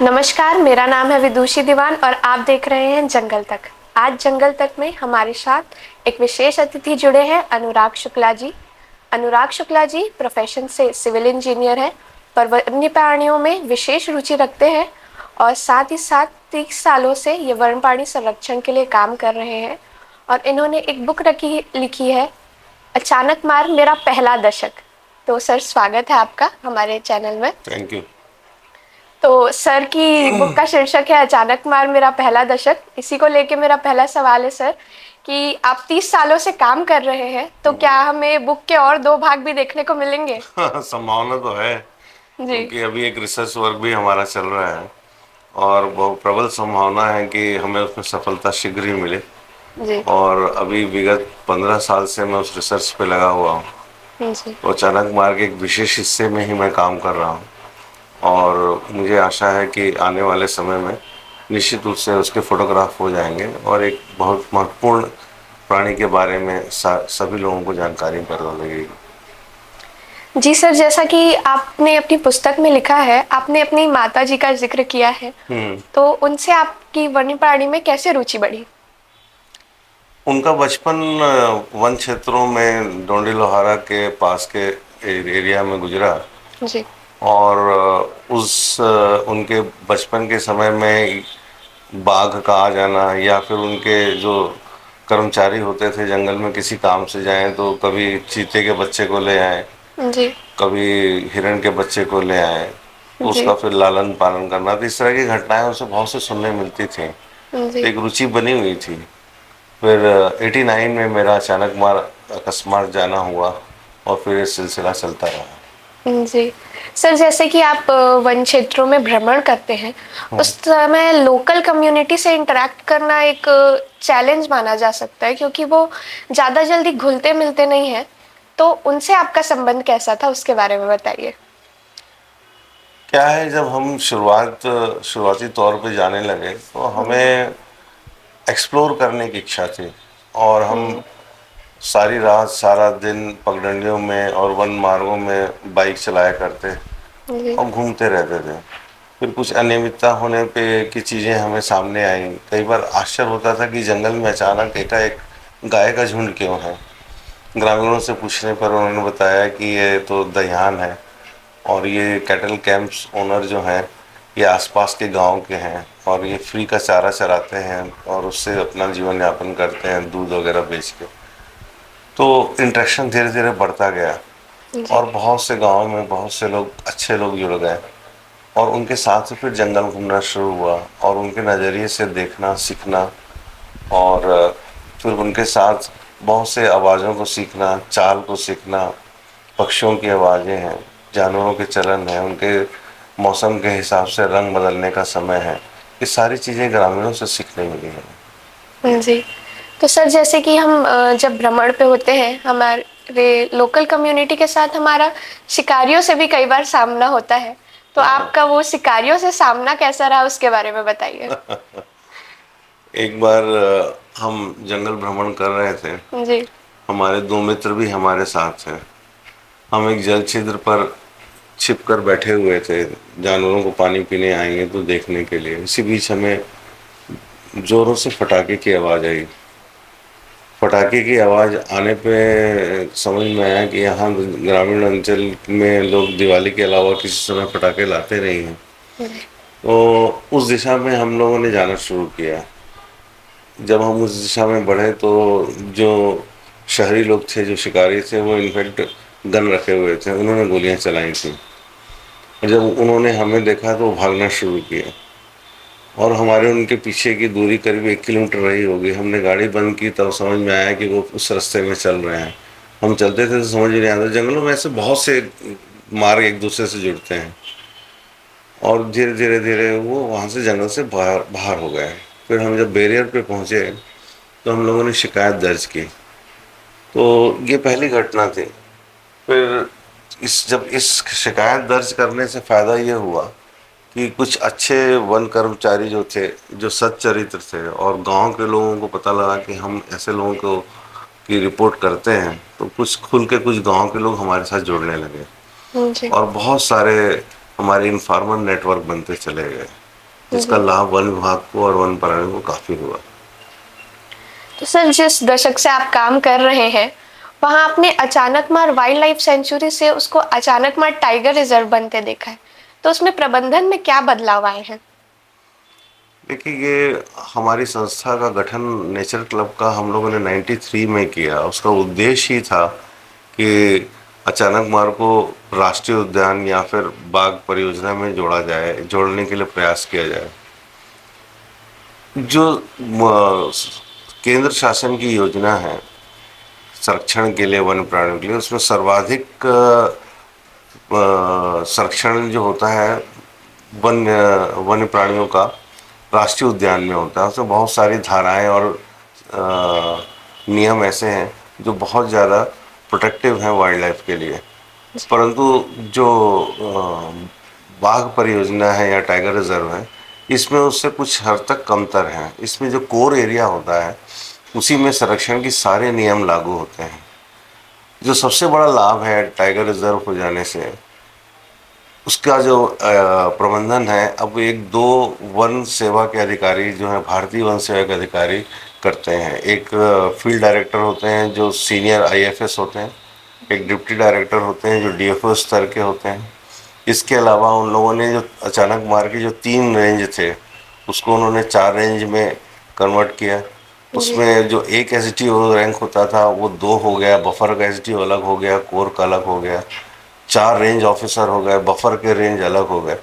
नमस्कार, मेरा नाम है विदुषी दीवान और आप देख रहे हैं जंगल तक। आज जंगल तक में हमारे साथ एक विशेष अतिथि जुड़े हैं, अनुराग शुक्ला जी। अनुराग शुक्ला जी प्रोफेशन से सिविल इंजीनियर हैं, पर वन्य प्राणियों में विशेष रुचि रखते हैं और साथ ही साथ 30 सालों से ये वन्य प्राणी संरक्षण के लिए काम कर रहे हैं। और इन्होंने एक बुक लिखी है, अचानक मार मेरा पहला दशक। तो सर, स्वागत है आपका हमारे चैनल में। Thank you. तो सर की बुक का शीर्षक है अचानक मार मेरा पहला दशक। इसी को लेके मेरा पहला सवाल है सर, कि आप 30 सालों से काम कर रहे हैं, तो क्या हमें बुक के और 2 भाग भी देखने को मिलेंगे? संभावना तो है, जी। क्योंकि अभी एक रिसर्च वर्क भी हमारा चल रहा है और बहुत प्रबल संभावना है कि हमें उसमें सफलता शीघ्र ही मिले। जी। और अभी विगत 15 साल से मैं उस रिसर्च पे लगा हुआ हूँ। जी। तो अचानक मार के एक विशेष हिस्से में ही मैं काम कर रहा हूँ और मुझे आशा है कि आने वाले समय में निश्चित रूप से उसके फोटोग्राफ हो जाएंगे और एक बहुत महत्वपूर्ण प्राणी के बारे में सभी लोगों को जानकारी प्रदान लगेगी। जी सर, जैसा कि आपने अपनी पुस्तक में लिखा है, आपने अपनी माता जी का जिक्र किया है, तो उनसे आपकी वन्य प्राणी में कैसे रुचि बढ़ी? उनका बचपन वन क्षेत्रों में डोंडी लोहारा के पास के एरिया में गुजरा। जी। और उनके बचपन के समय में बाघ का आ जाना या फिर उनके जो कर्मचारी होते थे जंगल में किसी काम से जाएं तो कभी चीते के बच्चे को ले आए, जी। कभी हिरण के बच्चे को ले आए, तो जी। उसका फिर लालन पालन करना। तो इस तरह की घटनाएं उसे बहुत से सुनने मिलती थी, जी। तो एक रुचि बनी हुई थी। फिर 89 में मेरा अचानक मार अकस्मात जाना हुआ और फिर ये सिलसिला चलता रहा। जी। सर, जैसे कि आप वन क्षेत्रों में भ्रमण करते हैं, उस समय लोकल कम्युनिटी से इंटरैक्ट करना एक चैलेंज माना जा सकता है, क्योंकि वो ज़्यादा जल्दी घुलते-मिलते नहीं हैं। तो उनसे आपका संबंध कैसा था, उसके बारे में बताइए? क्या है, जब हम शुरुआती तौर पे जाने लगे तो हमें एक्सप्लोर करने की इच्छा थी और हम सारी रात सारा दिन पगडंडियों में और वन मार्गों में बाइक चलाया करते जी। और घूमते रहते थे। फिर कुछ अनियमितता होने पे की चीज़ें हमें सामने आई। कई बार आश्चर्य होता था कि जंगल में अचानक एकाएक गाय का झुंड क्यों है। ग्रामीणों से पूछने पर उन्होंने बताया कि ये तो दयान है और ये कैटल कैंप्स ओनर जो हैं ये आसपास के गांव के हैं और ये फ्री का चारा चराते हैं और उससे अपना जीवन यापन करते हैं, दूध वगैरह बेच के। तो इंटरेक्शन धीरे धीरे बढ़ता गया जी। और बहुत से गाँव में बहुत से लोग, अच्छे लोग जुड़ गए और उनके साथ फिर जंगल घूमना शुरू हुआ और उनके नज़रिए से देखना सीखना और फिर उनके साथ बहुत से आवाज़ों को सीखना, चाल को सीखना। पक्षियों की आवाज़ें हैं, जानवरों के चलन हैं, उनके मौसम के हिसाब से रंग बदलने का समय है। ये सारी चीज़ें ग्रामीणों से सीखने मिली हैं। जी। तो सर, जैसे कि हम जब भ्रमण पे होते हैं, हमारे लोकल कम्युनिटी के साथ हमारा शिकारियों से भी कई बार सामना होता है। तो आपका वो शिकारियों से सामना कैसा रहा, उसके बारे में बताइए? एक बार हम जंगल भ्रमण कर रहे थे। जी। हमारे 2 मित्र भी हमारे साथ थे। हम एक जल छिद्र पर छिप कर बैठे हुए थे, जानवरों को पानी पीने आएंगे तो देखने के लिए। इसी बीच हमें जोरों से पटाखे की आवाज़ आई। पटाखे की आवाज़ आने पे समझ में आया कि यहाँ ग्रामीण अंचल में लोग दिवाली के अलावा किसी समय पटाखे लाते नहीं हैं। तो उस दिशा में हम लोगों ने जाना शुरू किया। जब हम उस दिशा में बढ़े तो जो शहरी लोग थे, जो शिकारी थे, वो इनफैक्ट गन रखे हुए थे, उन्होंने गोलियां चलाई थी। और जब उन्होंने हमें देखा तो भागना शुरू किया और हमारे उनके पीछे की दूरी करीब 1 किलोमीटर रही होगी। हमने गाड़ी बंद की तब समझ में आया कि वो उस रास्ते में चल रहे हैं। हम चलते थे तो समझ नहीं आता, जंगलों में ऐसे बहुत से मार्ग एक दूसरे से जुड़ते हैं और धीरे धीरे धीरे वो वहाँ से जंगल से बाहर बाहर हो गए। फिर हम जब बैरियर पे पहुँचे तो हम लोगों ने शिकायत दर्ज की। तो ये पहली घटना थी। फिर जब इस शिकायत दर्ज करने से फ़ायदा ये हुआ कि कुछ अच्छे वन कर्मचारी जो थे, जो सच्चरित्र थे, और गांव के लोगों को पता लगा कि हम ऐसे लोगों को की रिपोर्ट करते हैं, तो कुछ खुल के कुछ गांव के लोग हमारे साथ जुड़ने लगे जी। और बहुत सारे हमारे इन्फॉर्मल नेटवर्क बनते चले गए। जिसका जी। लाभ वन विभाग को और वन प्राणी को काफी हुआ। तो सर जिस दशक से आप काम कर रहे हैं, वहाँ आपने अचानकमार वाइल्ड लाइफ सेंचुरी से उसको अचानकमार टाइगर रिजर्व बनते देखा है। तो उसमें प्रबंधन में क्या बदलाव आए हैं? देखिए, ये हमारी संस्था का गठन नेचर क्लब का हम लोगों ने 93 में किया। उसका उद्देश्य ही था कि अचानक मार को राष्ट्रीय उद्यान या फिर बाग परियोजना में जोड़ा जाए, जोड़ने के लिए प्रयास किया जाए। जो केंद्र शासन की योजना है संरक्षण के लिए, वन प्राणियों के लिए, उसमें सर्वाधिक संरक्षण जो होता है वन्य वन्य प्राणियों का राष्ट्रीय उद्यान में होता है। उसमें बहुत सारी धाराएं और नियम ऐसे हैं जो बहुत ज़्यादा प्रोटेक्टिव हैं वाइल्ड लाइफ के लिए। परंतु जो बाघ परियोजना है या टाइगर रिजर्व है, इसमें उससे कुछ हद तक कमतर है। इसमें जो कोर एरिया होता है उसी में संरक्षण की सारे नियम लागू होते हैं। जो सबसे बड़ा लाभ है टाइगर रिजर्व हो जाने से, उसका जो प्रबंधन है अब एक दो वन सेवा के अधिकारी जो हैं, भारतीय वन सेवा के अधिकारी करते हैं। एक फील्ड डायरेक्टर होते हैं जो सीनियर आईएफएस होते हैं, एक डिप्टी डायरेक्टर होते हैं जो डीएफओ स्तर के होते हैं। इसके अलावा उन लोगों ने जो अचानक मार के जो 3 रेंज थे उसको उन्होंने 4 रेंज में कन्वर्ट किया। जी। उसमें जो एक एसडीओ रैंक होता था वो 2 हो गया, बफर का एसडीओ अलग हो गया, कोर का अलग हो गया, 4 रेंज ऑफिसर हो गए, बफर के रेंज अलग हो गए।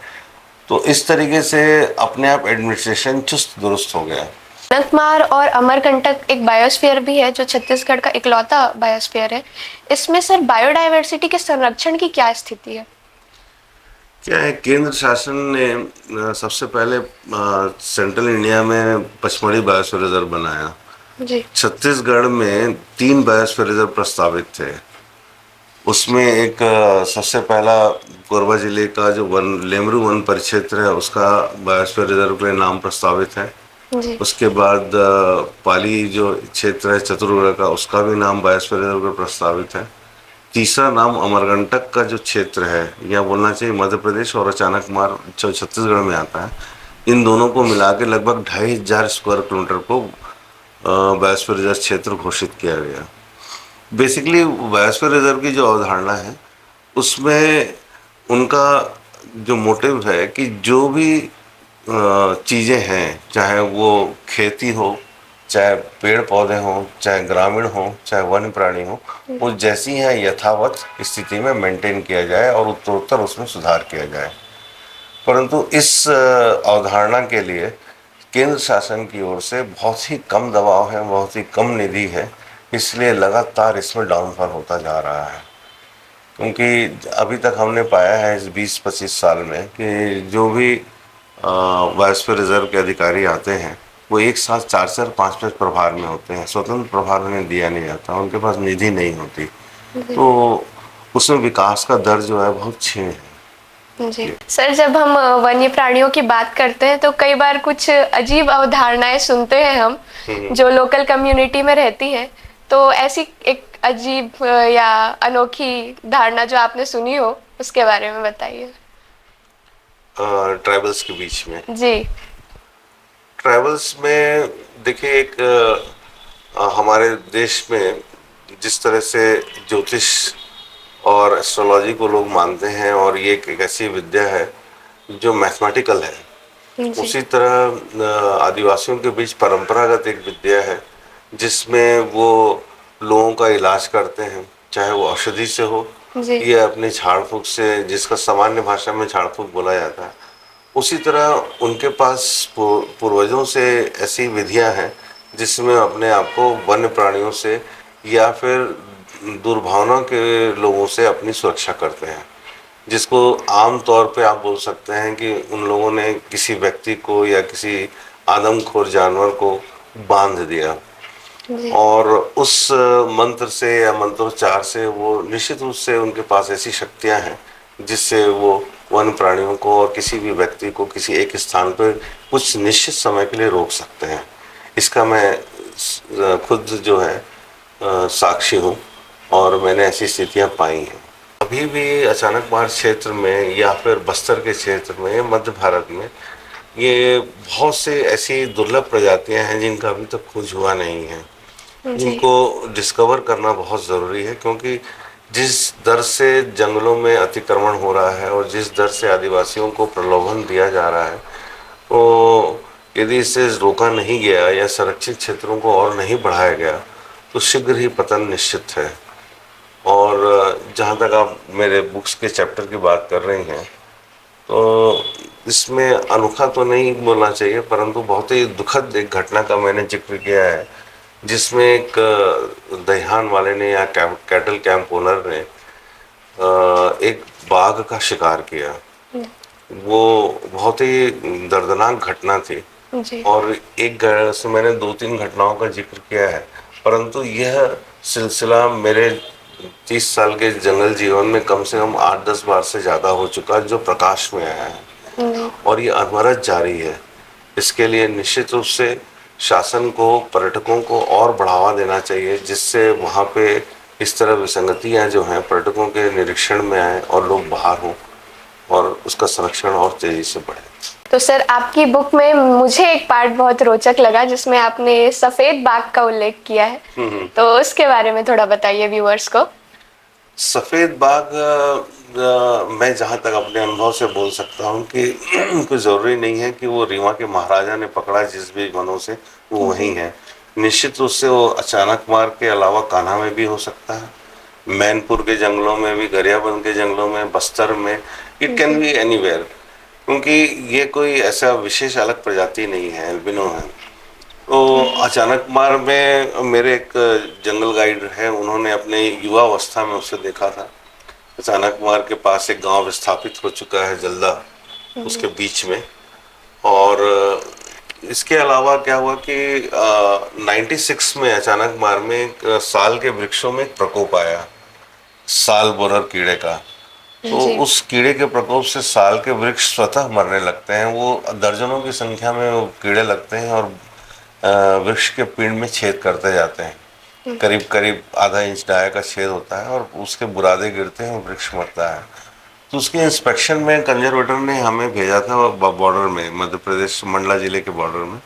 तो इस तरीके से अपने आप एडमिनिस्ट्रेशन चुस्त दुरुस्त हो गया। अनंतमार और अमरकंटक एक बायोस्फीयर भी है जो छत्तीसगढ़ का इकलौता बायोस्फीयर है। इसमें सर बायोडायवर्सिटी के संरक्षण की क्या स्थिति है? क्या है, केंद्र शासन ने सबसे पहले सेंट्रल इंडिया में पचमढ़ी बायोस्फीयर रिजर्व बनाया। जी। छत्तीसगढ़ में 3 बायोस्फीयर रिजर्व प्रस्तावित थे। उसमें एक सबसे पहला कोरबा जिले का जो लेमरू वन परिक्षेत्र है उसका बायोस्फीयर रिजर्व के नाम प्रस्तावित है। जी। उसके बाद पाली जो क्षेत्र है चतुर्गढ़ का, उसका भी नाम बायोस्फीयर रिजर्व में प्रस्तावित है। तीसरा नाम अमरकंटक का जो क्षेत्र है, या बोलना चाहिए मध्य प्रदेश और अचानकमार जो छत्तीसगढ़ में आता है, इन दोनों को मिला के लगभग 2500 स्क्वायर किलोमीटर को बायोस्फीयर रिजर्व क्षेत्र घोषित किया गया। बेसिकली बायोस्फीयर रिजर्व की जो अवधारणा है उसमें उनका जो मोटिव है कि जो भी चीज़ें हैं, चाहे वो खेती हो, चाहे पेड़ पौधे हों, चाहे ग्रामीण हो, चाहे वन्य प्राणी हो, वो जैसी हैं यथावत स्थिति में मेंटेन किया जाए और उत्तरोत्तर उसमें सुधार किया जाए। परंतु इस अवधारणा के लिए केंद्र शासन की ओर से बहुत ही कम दबाव है, बहुत ही कम निधि है, इसलिए लगातार इसमें डाउनफॉल होता जा रहा है। क्योंकि अभी तक हमने पाया है इस 20-25 साल में कि जो भी बायोस्फीयर रिजर्व के अधिकारी आते हैं वो एक साथ 4-4, 5-5 प्रभार में होते हैं। स्वतंत्र प्रभार उन्हें दिया नहीं जाता, उनके पास निधि नहीं होती, तो उसमें विकास का दर जो है बहुत क्षीण है। जी सर, जब हम वन्य प्राणियों की बात करते हैं तो कई बार कुछ अजीब अवधारणाएं सुनते हैं हम जो लोकल कम्युनिटी में रहती है। तो ऐसी एक अजीब या अनोखी धारणा जो आपने सुनी हो उसके बारे में बताइए। ट्राइबल्स के बीच में, जी। ट्राइबल्स में देखिए, एक हमारे देश में जिस तरह से ज्योतिष और एस्ट्रोलॉजी को लोग मानते हैं और ये एक ऐसी विद्या है जो मैथमेटिकल है, उसी तरह आदिवासियों के बीच परंपरागत एक विद्या है जिसमें वो लोगों का इलाज करते हैं, चाहे वो औषधि से हो या अपने झाड़ फूक से, जिसका सामान्य भाषा में झाड़ फूक बोला जाता है। उसी तरह उनके पास पूर्वजों से ऐसी विधियां हैं जिसमें अपने आप को वन्य प्राणियों से या फिर दुर्भावना के लोगों से अपनी सुरक्षा करते हैं, जिसको आम तौर पे आप बोल सकते हैं कि उन लोगों ने किसी व्यक्ति को या किसी आदमखोर जानवर को बांध दिया और उस मंत्र से या मंत्रोच्चार से वो निश्चित रूप से उनके पास ऐसी शक्तियां हैं जिससे वो वन प्राणियों को और किसी भी व्यक्ति को किसी एक स्थान पर कुछ निश्चित समय के लिए रोक सकते हैं। इसका मैं खुद जो है साक्षी हूँ और मैंने ऐसी स्थितियाँ पाई हैं। अभी भी अचानकमार क्षेत्र में या फिर बस्तर के क्षेत्र में, मध्य भारत में ये बहुत से ऐसी दुर्लभ प्रजातियां हैं जिनका अभी तक खोज हुआ नहीं है। जी। इनको डिस्कवर करना बहुत ज़रूरी है, क्योंकि जिस दर से जंगलों में अतिक्रमण हो रहा है और जिस दर से आदिवासियों को प्रलोभन दिया जा रहा है, तो यदि इसे रोका नहीं गया या संरक्षित क्षेत्रों को और नहीं बढ़ाया गया तो शीघ्र ही पतन निश्चित है। और जहाँ तक आप मेरे बुक्स के चैप्टर की बात कर रही हैं, तो इसमें अनोखा तो नहीं बोलना चाहिए, परंतु बहुत ही दुखद एक घटना का मैंने जिक्र किया है, जिसमें एक दहिहान वाले ने या कैटल कैंप ओनर ने एक बाघ का शिकार किया। वो बहुत ही दर्दनाक घटना थी। जी। और एक से मैंने 2-3 घटनाओं का जिक्र किया है, परंतु यह सिलसिला मेरे 30 साल के जंगल जीवन में कम से कम 8-10 बार से ज़्यादा हो चुका है, जो प्रकाश में आया है और ये अनवरत जारी है। इसके लिए निश्चित रूप से शासन को, पर्यटकों को और बढ़ावा देना चाहिए, जिससे वहाँ पे इस तरह विसंगतियाँ जो हैं पर्यटकों के निरीक्षण में आए और लोग बाहर हों और उसका संरक्षण और तेज़ी से बढ़े। तो सर, आपकी बुक में मुझे एक पार्ट बहुत रोचक लगा जिसमें आपने सफेद बाघ का उल्लेख किया है, तो उसके बारे में थोड़ा बताइए व्यूअर्स को। सफ़ेद बाघ मैं जहाँ तक अपने अनुभव से बोल सकता हूँ कि कोई ज़रूरी नहीं है कि वो रीवा के महाराजा ने पकड़ा जिस भी वनों से, वो वहीं है। निश्चित रूप से वो अचानक मार के अलावा कान्हा में भी हो सकता है, मैनपुर के जंगलों में भी, गरियाबंद के जंगलों में, बस्तर में, इट कैन बी एनीवेयर, क्योंकि ये कोई ऐसा विशेष अलग प्रजाति नहीं है, एल्बिनो है। तो अचानक मार में मेरे एक जंगल गाइड है, उन्होंने अपने युवा अवस्था में उसे देखा था। अचानक मार के पास एक गांव स्थापित हो चुका है जल्दा, उसके बीच में। और इसके अलावा क्या हुआ कि 96 में अचानक मार में एक साल के वृक्षों में एक प्रकोप आया, साल बोरर कीड़े का। तो जी। उस कीड़े के प्रकोप से साल के वृक्ष स्वतः मरने लगते हैं। वो दर्जनों की संख्या में वो कीड़े लगते हैं और वृक्ष के पीड़ में छेद करते जाते हैं। करीब करीब आधा इंच डाया का छेद होता है और उसके बुरादे गिरते हैं और वृक्ष मरता है। तो उसके इंस्पेक्शन में कंजर्वेटर ने हमें भेजा था बॉर्डर में, मध्य प्रदेश मंडला जिले के बॉर्डर में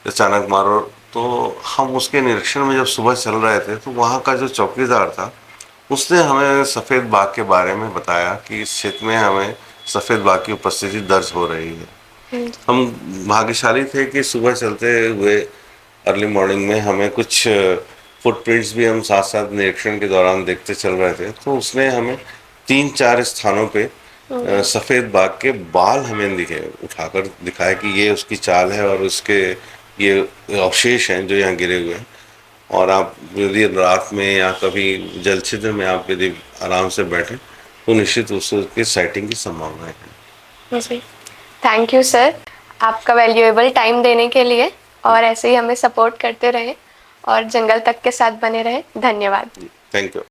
अचानक मारो। तो हम उसके निरीक्षण में जब सुबह चल रहे थे, तो वहाँ का जो चौकीदार था उसने हमें सफ़ेद बाघ के बारे में बताया कि इस क्षेत्र में हमें सफ़ेद बाघ की उपस्थिति दर्ज हो रही है। हम भाग्यशाली थे कि सुबह चलते हुए अर्ली मॉर्निंग में हमें कुछ फुटप्रिंट्स भी हम साथ साथ निरीक्षण के दौरान देखते चल रहे थे। तो उसने हमें 3-4 स्थानों पे सफ़ेद बाघ के बाल हमें दिखे, उठाकर दिखाया कि ये उसकी चाल है और उसके ये अवशेष हैं जो यहाँ गिरे हुए हैं। और आप यदि रात में या कभी जल छिद्र में आप यदि आराम से बैठें तो निश्चित रूप से उसकी साइटिंग की संभावना है। जी। थैंक यू सर, आपका वैल्यूएबल टाइम देने के लिए, और ऐसे ही हमें सपोर्ट करते रहें और जंगल तक के साथ बने रहें। धन्यवाद। Thank you.